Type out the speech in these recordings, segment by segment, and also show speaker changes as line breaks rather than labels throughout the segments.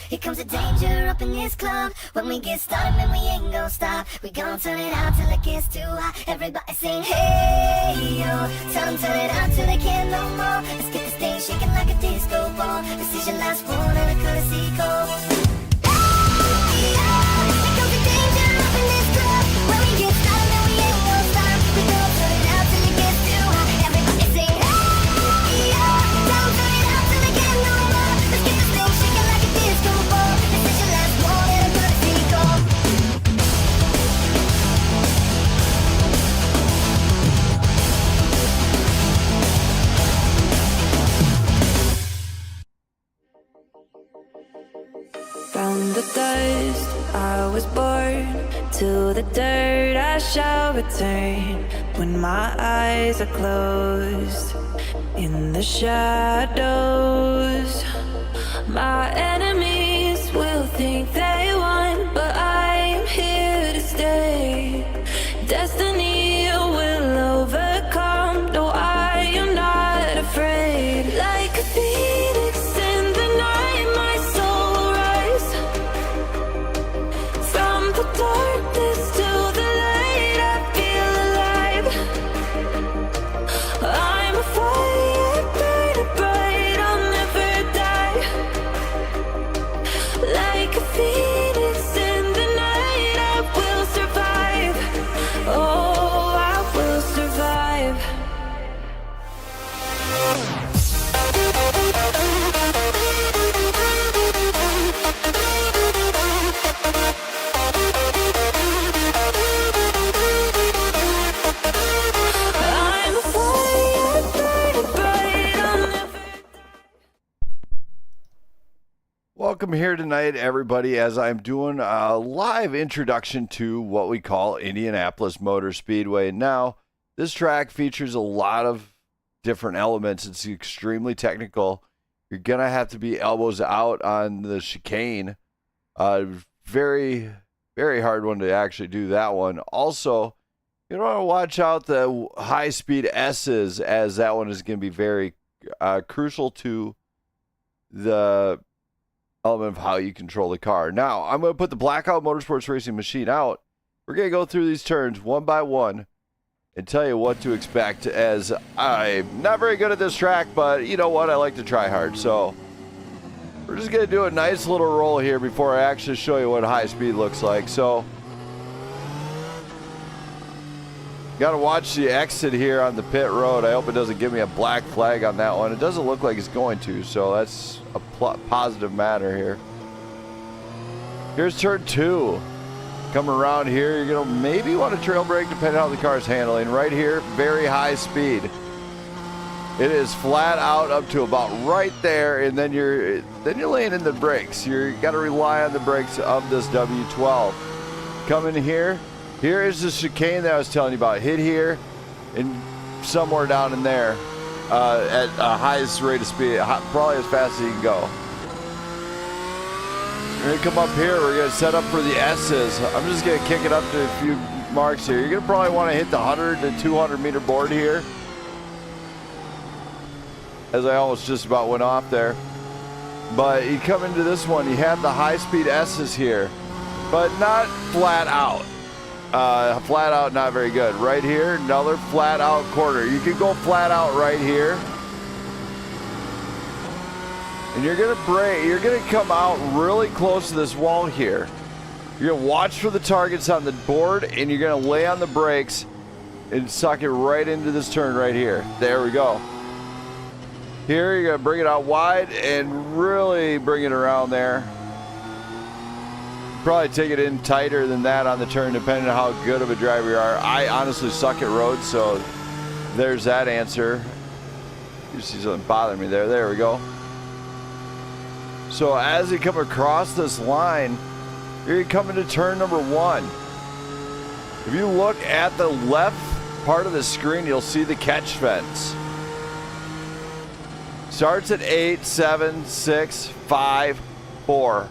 Here comes the danger up in this club. When we get started, man, we ain't gon' stop. We gon' turn it out till it gets too hot. Everybody sing, hey, yo. Tell them turn it out till they can't no more. Let's get this thing shaking like a disco ball. This is your last one and a courtesy call. Hey, yo. Here comes the danger up in this club. When we get started, man, we ain't gon' stop. We gon' turn it out till it gets too hot. Everybody sing, hey, yo. Tell them turn it out till they can't no more. Let's get this thing shaking like a disco ball. This is your last one and a courtesy call.
From the dust I was born, to the dirt I shall return. When my eyes are closed, in the shadows, my enemies will think they won, but I am here to stay. Destiny will overcome, no, I am not afraid. Like a phoenix in the night, my soul will rise. From the darkness to the light, I feel alive. I'm a fire burning bright, I'll never die. Like a phoenix in the night, I will survive. Oh, I will survive. I'm a fire burning bright, I'll never.
Welcome here tonight, everybody, as I'm doing a live introduction to what we call Indianapolis Motor Speedway. Now, this track features a lot of different elements. It's extremely technical. You're going to have to be elbows out on the chicane. Very, very hard one to actually do that one. Also, you want to watch out the high-speed S's, as that one is going to be very crucial to the element of how you control the car. Now, I'm going to put the Blackout Motorsports Racing machine out. We're going to go through these turns one by one and tell you what to expect, as I'm not very good at this track, but you know what? I like to try hard. So we're just going to do a nice little roll here before I actually show you what high speed looks like. So got to watch the exit here on the pit road. I hope it doesn't give me a black flag on that one. It doesn't look like it's going to, so that's a positive matter here. Here's turn 2. Come around here, you're going to maybe want to trail brake depending on how the car's handling. Right here, very high speed. It is flat out up to about right there, and then you're laying in the brakes. You got to rely on the brakes of this W12. Come in here. Here is the chicane that I was telling you about. Hit here and somewhere down in there at highest rate of speed, probably as fast as you can go. We're going to come up here. We're going to set up for the S's. I'm just going to kick it up to a few marks here. You're going to probably want to hit the 100 to 200 meter board here, as I almost just about went off there. But you come into this one, you have the high-speed S's here, but not flat out. Flat out, not very good. Right here, another flat out corner. You can go flat out right here. And you're going to brake. You're going to come out really close to this wall here. You're going to watch for the targets on the board, and you're going to lay on the brakes and suck it right into this turn right here. There we go. Here, you're going to bring it out wide and really bring it around there. Probably take it in tighter than that on the turn, depending on how good of a driver you are. I honestly suck at roads, so there's that answer. You see something bothering me there. There we go. So as you come across this line, you're coming to turn number 1. If you look at the left part of the screen, you'll see the catch fence. Starts at 8, 7, 6, 5, 4,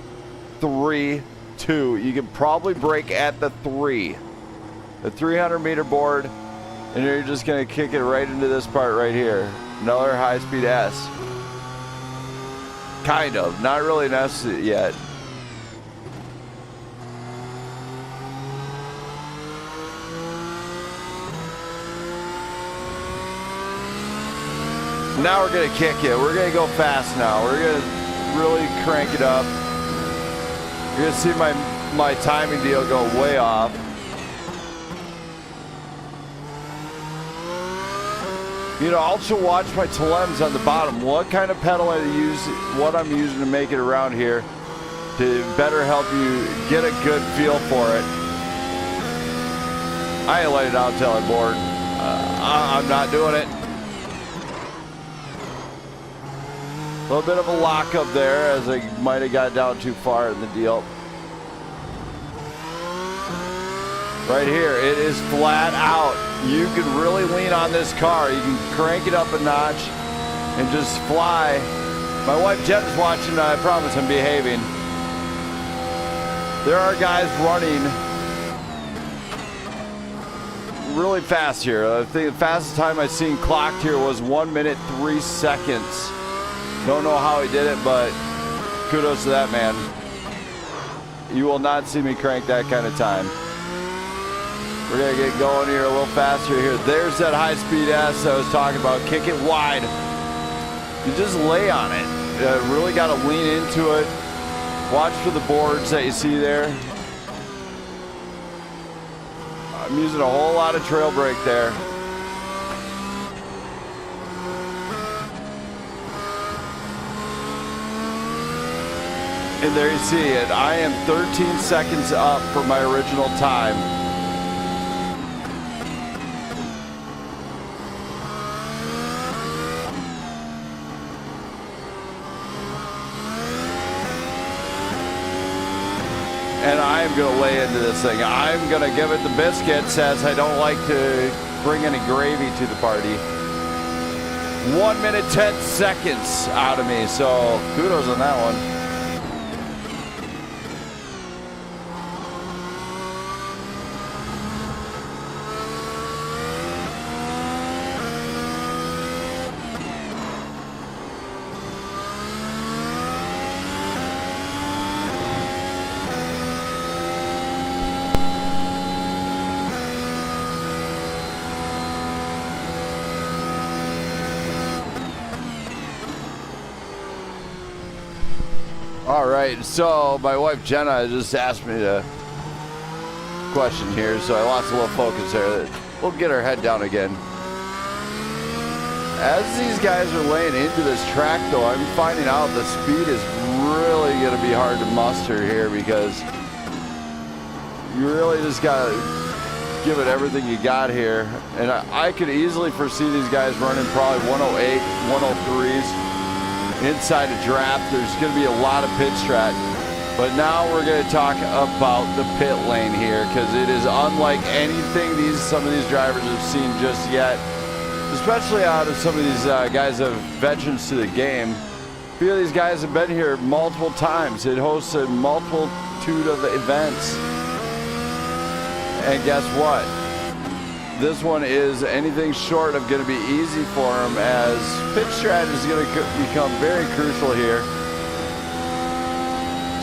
3, 2. You can probably brake at the 3. The 300 meter board, and you're just going to kick it right into this part right here. Another high-speed S. Kind of. Not really necessary yet. Now we're gonna kick it. We're gonna go fast now. We're gonna really crank it up. You're gonna see my timing deal go way off. You know, also watch my telems on the bottom. What kind of pedal I use, what I'm using to make it around here to better help you get a good feel for it. I ain't letting it out until I'm bored. I'm not doing it. A little bit of a lock up there as I might have got down too far in the deal. Right here, it is flat out. You can really lean on this car. You can crank it up a notch and just fly. My wife Jen's watching, and I promise I'm behaving. There are guys running really fast here. I think the fastest time I've seen clocked here was 1 minute 3 seconds. Don't know how he did it, but kudos to that man. You will not see me crank that kind of time. We're gonna get going here a little faster here. There's that high-speed S I was talking about. Kick it wide. You just lay on it. Really got to lean into it. Watch for the boards that you see there. I'm using a whole lot of trail brake there. And there you see it. I am 13 seconds up from my original time. And I'm going to lay into this thing. I'm going to give it the biscuits, as I don't like to bring any gravy to the party. 1 minute 10 seconds out of me, so kudos on that one. All right, so my wife Jenna just asked me a question here, so I lost a little focus there. We'll get our head down again. As these guys are laying into this track, though, I'm finding out the speed is really going to be hard to muster here, because you really just got to give it everything you got here. And I could easily foresee these guys running probably 108, 103s. Inside a draft, there's going to be a lot of pit strat. But now we're going to talk about the pit lane here, because it is unlike anything some of these drivers have seen just yet, especially out of some of these guys that are veterans to the game. A few of these guys have been here multiple times. It hosts a multitude of events. And guess what? This one is anything short of going to be easy for him, as pit strategy is going to become very crucial here.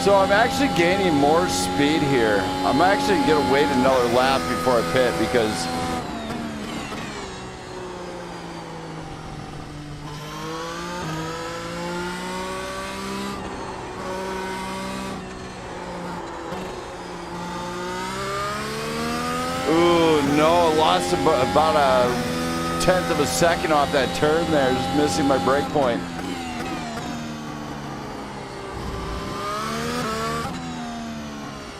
So I'm actually gaining more speed here. I'm actually going to wait another lap before I pit, because no, lost about a 1/10 of a second off that turn there, just missing my brake point.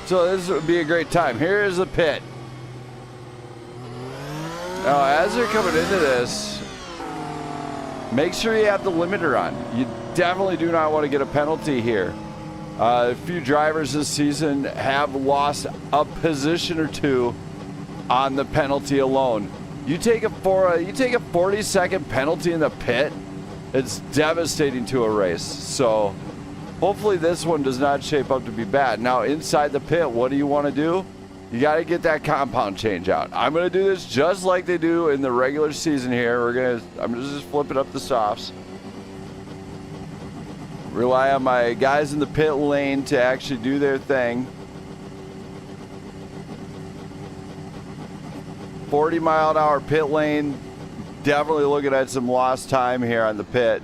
So this would be a great time. Here is the pit. Now, as they're coming into this, make sure you have the limiter on. You definitely do not want to get a penalty here. A few drivers this season have lost a position or two on the penalty alone. You take a 40-second penalty in the pit, it's devastating to a race. So hopefully this one does not shape up to be bad. Now inside the pit, what do you want to do? You got to get that compound change out. I'm going to do this just like they do in the regular season here. I'm just flipping up the softs. Rely on my guys in the pit lane to actually do their thing. 40-mile-an-hour pit lane definitely looking at some lost time here on the pit.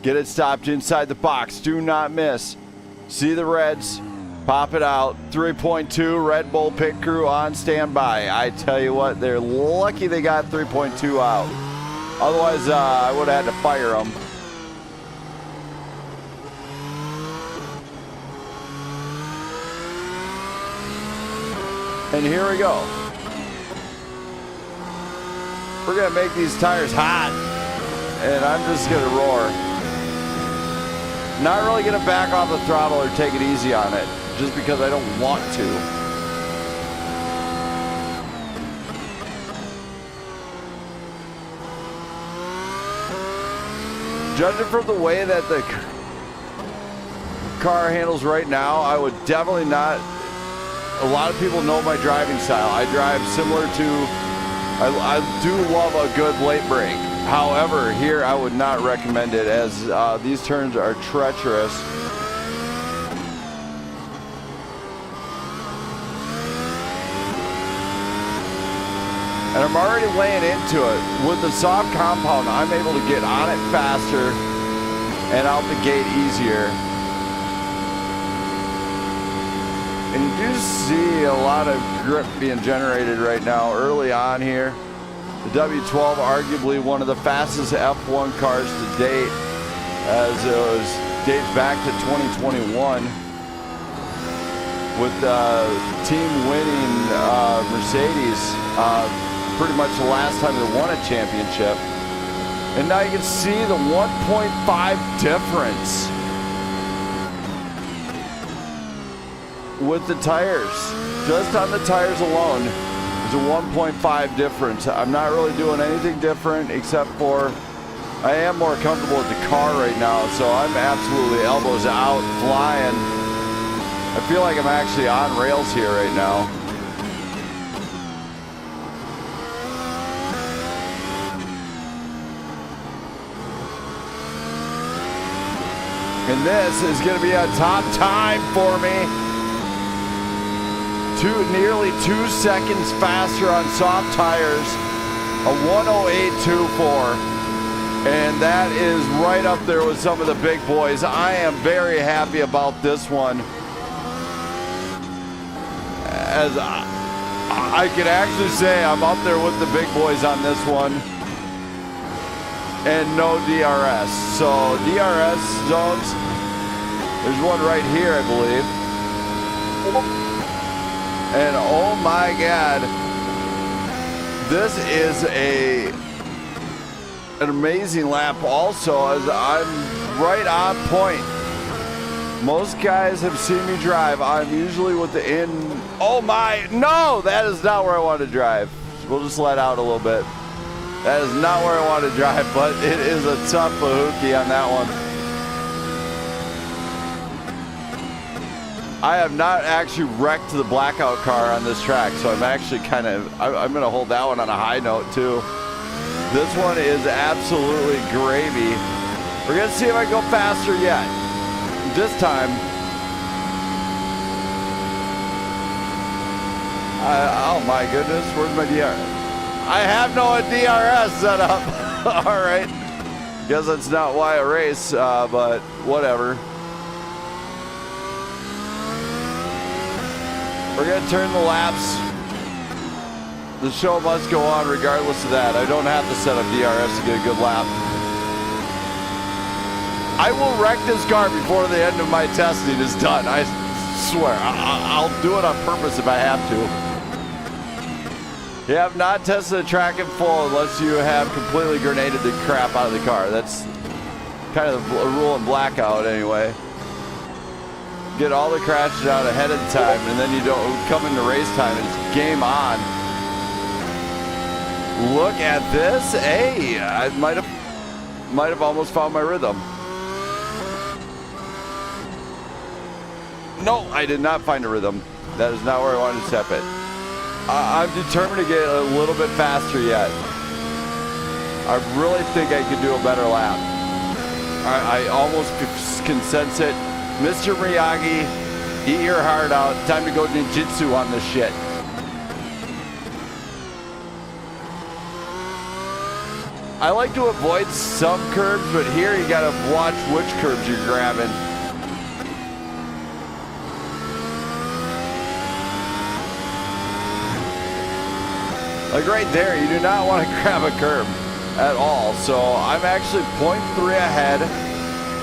Get it stopped inside the box. Do not miss. See the reds. Pop it out. 3.2 Red Bull pit crew on standby. I tell you what, they're lucky they got 3.2 out. Otherwise, I would have had to fire them. And here we go. We're going to make these tires hot. And I'm just going to roar. Not really going to back off the throttle or take it easy on it, just because I don't want to. Judging from the way that the car handles right now, I would definitely not. A lot of people know my driving style. I drive similar to, I do love a good late brake. However, here I would not recommend it, as these turns are treacherous. And I'm already laying into it. With the soft compound, I'm able to get on it faster and out the gate easier. And you do see a lot of grip being generated right now early on here. The W12, arguably one of the fastest F1 cars to date, as it dates back to 2021, with the team winning Mercedes pretty much the last time they won a championship. And now you can see the 1.5 difference with the tires. Just on the tires alone, there's a 1.5 difference. I'm not really doing anything different, except for I am more comfortable with the car right now, so I'm absolutely elbows out, flying. I feel like I'm actually on rails here right now. And this is going to be a top time for me. Nearly 2 seconds faster on soft tires, a 1:08.24, and that is right up there with some of the big boys. I am very happy about this one, as I can actually say I'm up there with the big boys on this one, and no DRS. So DRS zones, there's one right here, I believe. And oh my God, this is an amazing lap also, as I'm right on point. Most guys have seen me drive. I'm usually within, oh my, no, that is not where I want to drive. We'll just let out a little bit. That is not where I want to drive, but it is a tough bahookie on that one. I have not actually wrecked the blackout car on this track, so I'm actually I'm going to hold that one on a high note too. This one is absolutely gravy. We're going to see if I go faster yet. This time, oh my goodness, where's my DRS? I have no DRS set up. All right. Guess that's not why I race, but whatever. We're going to turn the laps. The show must go on regardless of that. I don't have to set up DRS to get a good lap. I will wreck this car before the end of my testing is done. I swear. I'll do it on purpose if I have to. You have not tested a track in full unless you have completely grenaded the crap out of the car. That's kind of a rule in blackout anyway. Get all the crashes out ahead of time, and then you don't come into race time and it's game on. Look at this. Hey, I might have almost found my rhythm. No, I did not find a rhythm. That is not where I wanted to step it. I'm determined to get a little bit faster yet. I really think I could do a better lap. I almost can sense it. Mr. Miyagi, eat your heart out. Time to go ninjutsu on this shit. I like to avoid some curbs, but here you gotta watch which curbs you're grabbing. Like right there, you do not want to grab a curb at all. So I'm actually 0.3 ahead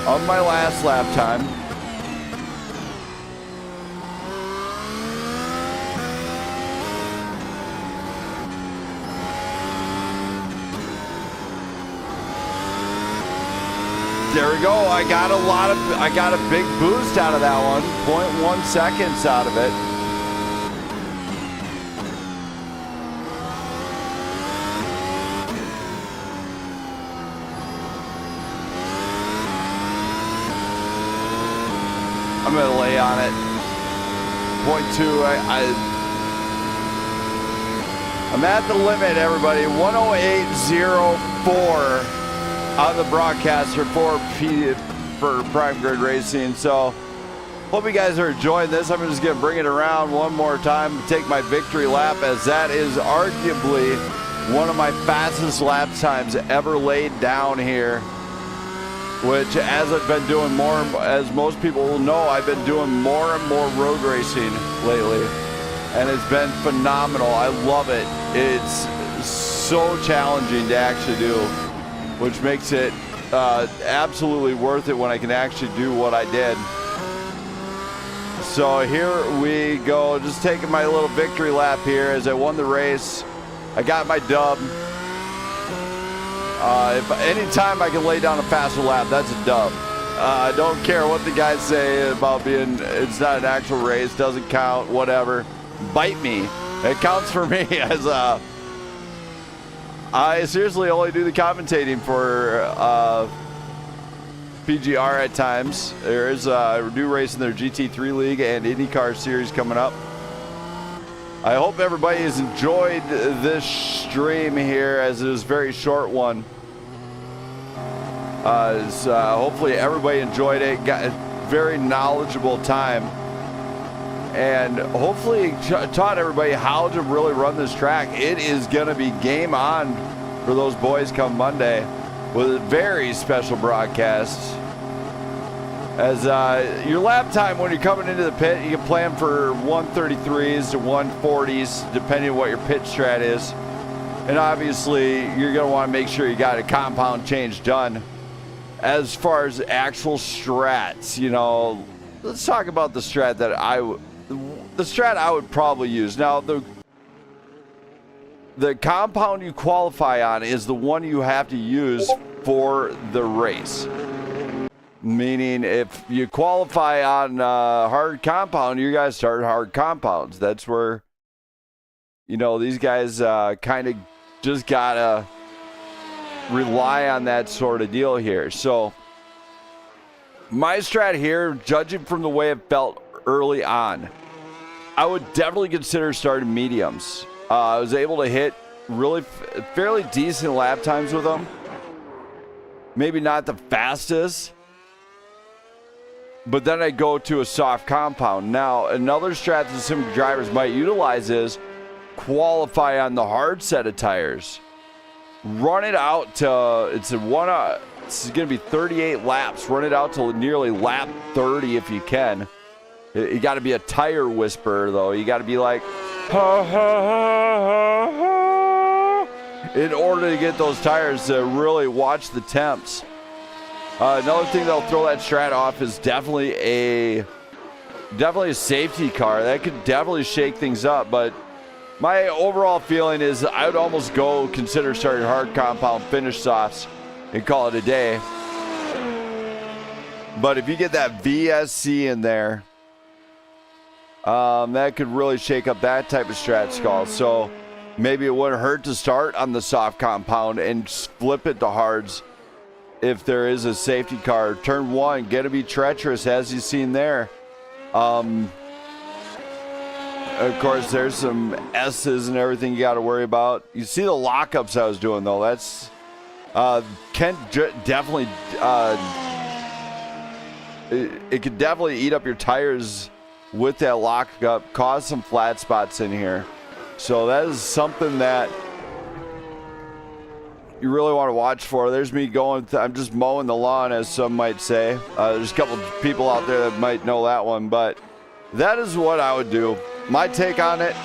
of my last lap time. There we go. I got a big boost out of that one. 0.1 seconds out of it. I'm gonna lay on it. 0.2. I'm at the limit, everybody. 108.04 on the broadcaster for Prime Grid Racing. So, hope you guys are enjoying this. I'm just gonna bring it around one more time, take my victory lap, as that is arguably one of my fastest lap times ever laid down here. Which, as I've been doing more, as most people will know, I've been doing more and more road racing lately. And it's been phenomenal. I love it. It's so challenging to actually do, which makes it absolutely worth it when I can actually do what I did. So here we go. Just taking my little victory lap here as I won the race. I got my dub. If any time I can lay down a faster lap, that's a dub. I don't care what the guys say about it's not an actual race, doesn't count, whatever. Bite me. It counts for me as I seriously only do the commentating for PGR at times. There's a new race in their GT3 League and IndyCar Series coming up. I hope everybody has enjoyed this stream here, as it is a very short one. Hopefully everybody enjoyed it, got a very knowledgeable time, and hopefully taught everybody how to really run this track. It is going to be game on for those boys come Monday with a very special broadcast. As your lap time when you're coming into the pit, you can plan for 133s to 140s, depending on what your pit strat is. And obviously, you're going to want to make sure you got a compound change done. As far as actual strats, you know, let's talk about the strat that I would probably use. Now, the compound you qualify on is the one you have to use for the race. Meaning, if you qualify on hard compound, you guys start hard compounds. That's where, you know, these guys kind of just gotta rely on that sort of deal here. So, my strat here, judging from the way it felt early on, I would definitely consider starting mediums. I was able to hit really fairly decent lap times with them. Maybe not the fastest, but then I go to a soft compound. Now, another strat that some drivers might utilize is qualify on the hard set of tires. Run it out to, it's going to be 38 laps. Run it out to nearly lap 30 if you can. You got to be a tire whisperer, though. You got to be like, ha, ha, ha, ha, ha, in order to get those tires to really watch the temps. Another thing that'll throw that strat off is definitely a safety car. That could definitely shake things up, but my overall feeling is I would almost consider starting hard compound, finish softs, and call it a day. But if you get that VSC in there, that could really shake up that type of strat skull. So maybe it wouldn't hurt to start on the soft compound and flip it to hards if there is a safety car. Turn one, going to be treacherous, as you've seen there. Of course, there's some S's and everything you got to worry about. You see the lockups I was doing, though. That's can definitely it could definitely eat up your tires with that lockup, cause some flat spots in here. So that is something that you really want to watch for. There's me going, I'm just mowing the lawn, as some might say. There's a couple people out there that might know that one, but that is what I would do. My take on it,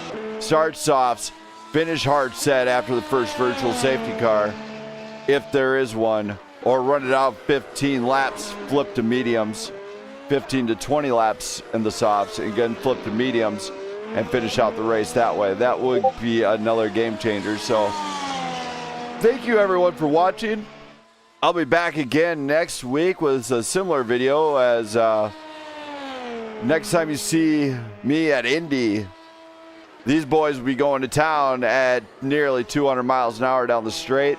start softs, finish hard set after the first virtual safety car, if there is one, or run it out 15 laps, flip to mediums, 15 to 20 laps in the softs, and again flip to mediums, and finish out the race that way. That would be another game changer. So thank you everyone for watching. I'll be back again next week with a similar video, as next time you see me at Indy, these boys will be going to town at nearly 200 miles an hour down the straight,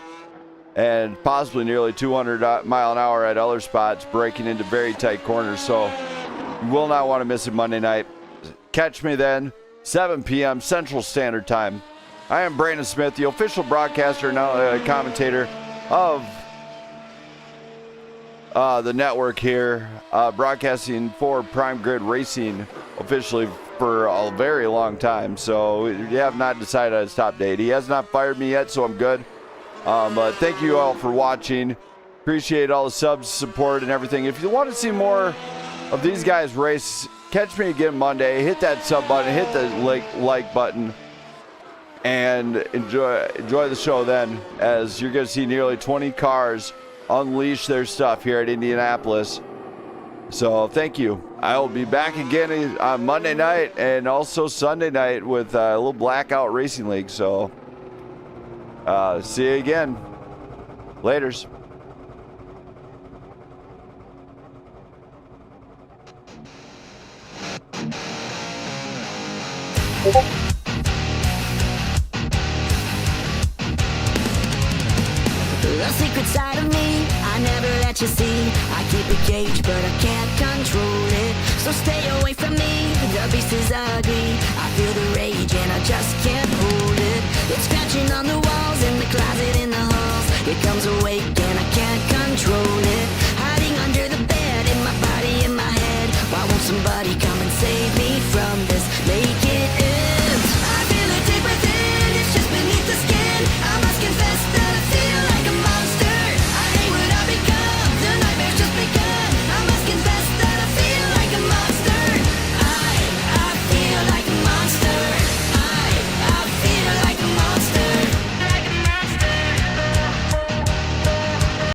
and possibly nearly 200 mile an hour at other spots, breaking into very tight corners. So you will not want to miss it Monday night. Catch me then, 7 p.m. Central Standard Time. I am Brandon Smith, the official broadcaster and commentator of the network here, broadcasting for Prime Grid Racing officially for a very long time. So you have not decided on his top date. He has not fired me yet, so I'm good. But thank you all for watching. Appreciate all the subs, support, and everything. If you want to see more of these guys race, catch me again Monday. Hit that sub button, hit the like button, and enjoy the show then, as you're going to see nearly 20 cars unleash their stuff here at Indianapolis. So thank you. I will be back again on Monday night and also Sunday night with a little Blackout Racing League. So see you again. Laters.
The secret side of me, I never let you see. I keep a cage, but I can't control it. So stay away from me, the beast is ugly. I feel the rage and I just can't hold it. It's scratching on the walls, in the closet, in the halls. It comes awake